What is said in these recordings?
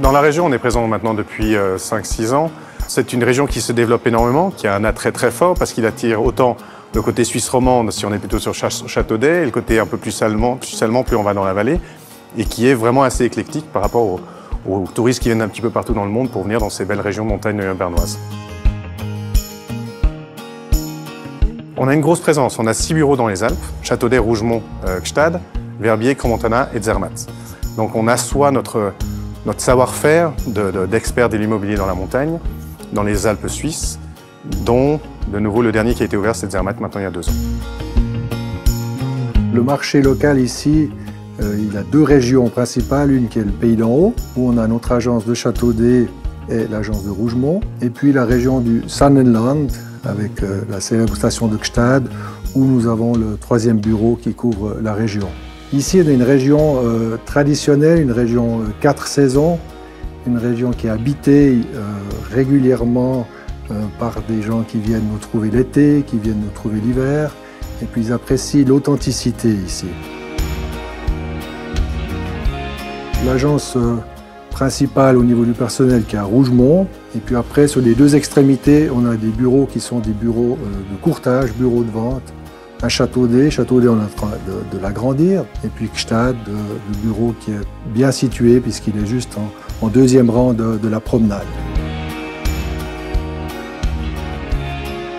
Dans la région, on est présent maintenant depuis 5-6 ans. C'est une région qui se développe énormément, qui a un attrait très fort parce qu'il attire autant le côté suisse romande, si on est plutôt sur Châteaudet, et le côté un peu plus allemand, plus on va dans la vallée, et qui est vraiment assez éclectique par rapport aux touristes qui viennent un petit peu partout dans le monde pour venir dans ces belles régions de montagne bernoises. On a une grosse présence, on a 6 bureaux dans les Alpes, Châteaudet, Rougemont, Gstaad, Verbier, Crans-Montana et Zermatt. Donc on assoit notre savoir-faire d'experts de l'immobilier dans la montagne, dans les Alpes suisses, dont de nouveau le dernier qui a été ouvert, c'est Zermatt, maintenant il y a 2 ans. Le marché local ici, il a 2 régions principales, une qui est le Pays d'en Haut, où on a notre agence de Châteaudet et l'agence de Rougemont, et puis la région du Sannenland, avec la célèbre station de Gstaad, où nous avons le 3e bureau qui couvre la région. Ici, on a une région traditionnelle, une région 4 saisons, une région qui est habitée régulièrement par des gens qui viennent nous trouver l'été, qui viennent nous trouver l'hiver, et puis ils apprécient l'authenticité ici. L'agence principale au niveau du personnel qui est à Rougemont, et puis après sur les 2 extrémités, on a des bureaux qui sont des bureaux de courtage, bureaux de vente, à Châteaudet. Châteaudet, on est en train de l'agrandir, et puis Gstaad, le bureau qui est bien situé puisqu'il est juste en 2e rang de la promenade.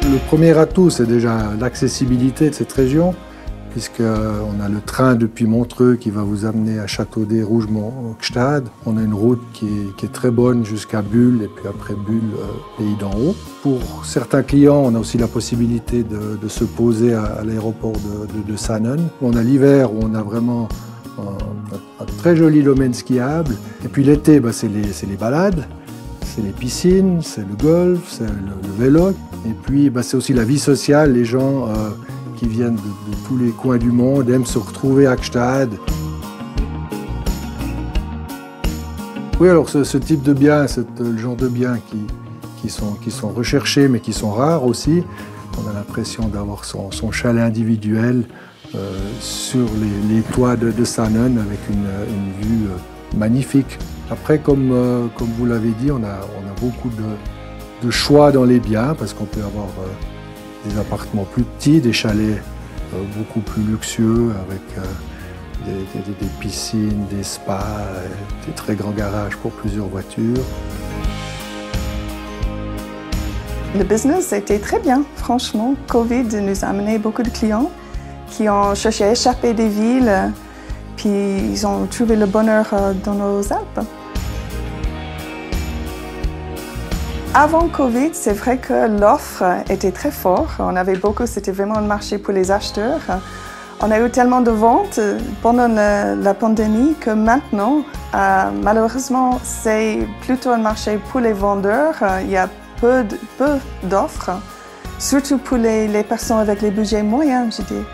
Le premier atout, c'est déjà l'accessibilité de cette région, puisqu'on a le train depuis Montreux qui va vous amener à Châteaudet, Rougemont, Gstaad. On a une route qui est très bonne jusqu'à Bulle, et puis après Bulle, Pays d'en Haut. Pour certains clients, on a aussi la possibilité de se poser à l'aéroport de Sannen. On a l'hiver où on a vraiment un très joli domaine skiable. Et puis l'été, c'est les balades. C'est les piscines, c'est le golf, c'est le vélo. Et puis c'est aussi la vie sociale, les gens qui viennent de tous les coins du monde aiment se retrouver à Gstaad. Oui, alors ce type de biens, le genre de biens qui sont recherchés mais qui sont rares aussi. On a l'impression d'avoir son chalet individuel sur les toits de Sannen avec une vue magnifique. Après, comme vous l'avez dit, on a beaucoup de choix dans les biens parce qu'on peut avoir des appartements plus petits, des chalets beaucoup plus luxueux avec des piscines, des spas, des très grands garages pour plusieurs voitures. Le business était très bien, franchement. Covid nous a amené beaucoup de clients qui ont cherché à échapper des villes, puis ils ont trouvé le bonheur dans nos Alpes. Avant Covid, c'est vrai que l'offre était très forte. C'était vraiment un marché pour les acheteurs. On a eu tellement de ventes pendant la pandémie que maintenant, malheureusement, c'est plutôt un marché pour les vendeurs. Il y a peu d'offres, surtout pour les personnes avec les budgets moyens, je dis.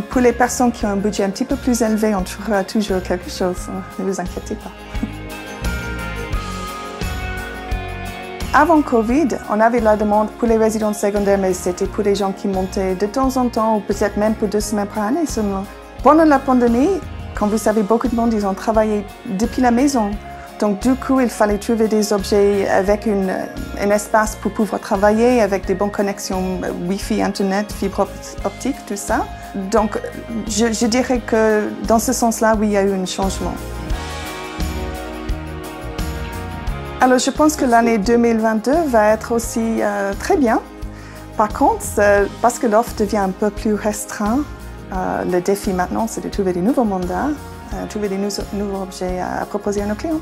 Pour les personnes qui ont un budget un petit peu plus élevé, on trouvera toujours quelque chose. Ne vous inquiétez pas. Avant Covid, on avait la demande pour les résidences secondaires, mais c'était pour les gens qui montaient de temps en temps, ou peut-être même pour 2 semaines par année seulement. Pendant la pandémie, comme vous savez, beaucoup de monde, ils ont travaillé depuis la maison. Donc du coup, il fallait trouver des objets avec un espace pour pouvoir travailler, avec des bonnes connexions Wi-Fi, Internet, fibre optique, tout ça. Donc je dirais que dans ce sens-là, oui, il y a eu un changement. Alors, je pense que l'année 2022 va être aussi très bien. Par contre, parce que l'offre devient un peu plus restreinte, le défi maintenant, c'est de trouver des nouveaux mandats, trouver des nouveaux objets à proposer à nos clients.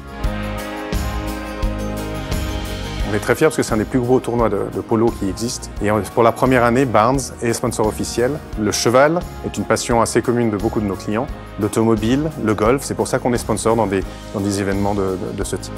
On est très fiers parce que c'est un des plus gros tournois de polo qui existent. Et pour la première année, Barnes est sponsor officiel. Le cheval est une passion assez commune de beaucoup de nos clients. L'automobile, le golf, c'est pour ça qu'on est sponsor dans des événements de ce type.